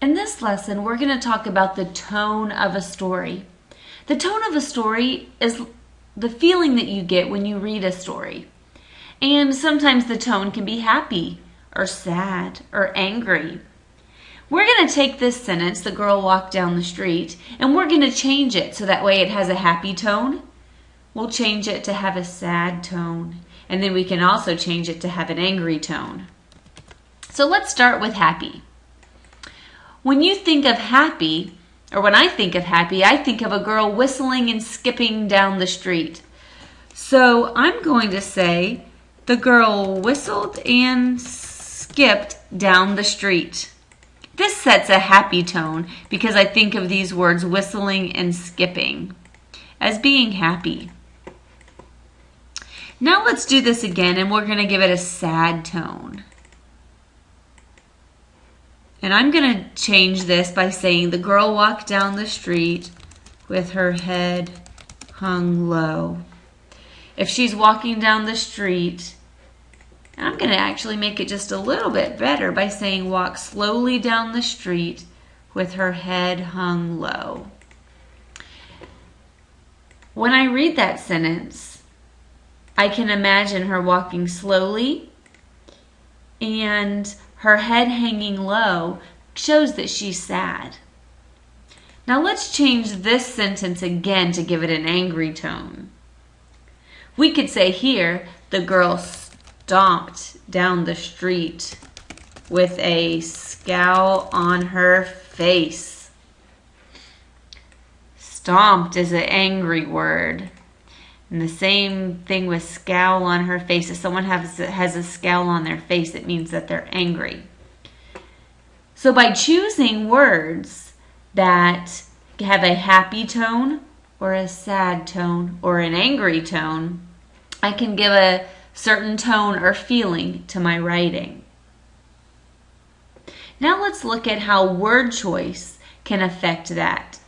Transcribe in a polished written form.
In this lesson, we're going to talk about the tone of a story. The tone of a story is the feeling that you get when you read a story. And sometimes the tone can be happy or sad or angry. We're going to take this sentence, the girl walked down the street, and we're going to change it so that way it has a happy tone. We'll change it to have a sad tone. And then we can also change it to have an angry tone. So let's start with happy. When you think of happy, or when I think of happy, I think of a girl whistling and skipping down the street. So I'm going to say the girl whistled and skipped down the street. This sets a happy tone because I think of these words whistling and skipping as being happy. Now let's do this again and we're going to give it a sad tone. And I'm going to change this by saying the girl walked down the street with her head hung low. If she's walking down the street, I'm going to actually make it just a little bit better by saying walk slowly down the street with her head hung low. When I read that sentence, I can imagine her walking slowly and her head hanging low shows that she's sad. Now let's change this sentence again to give it an angry tone. We could say here, the girl stomped down the street with a scowl on her face. Stomped is an angry word. And the same thing with scowl on her face. If someone has a scowl on their face, it means that they're angry. So by choosing words that have a happy tone or a sad tone or an angry tone, I can give a certain tone or feeling to my writing. Now let's look at how word choice can affect that.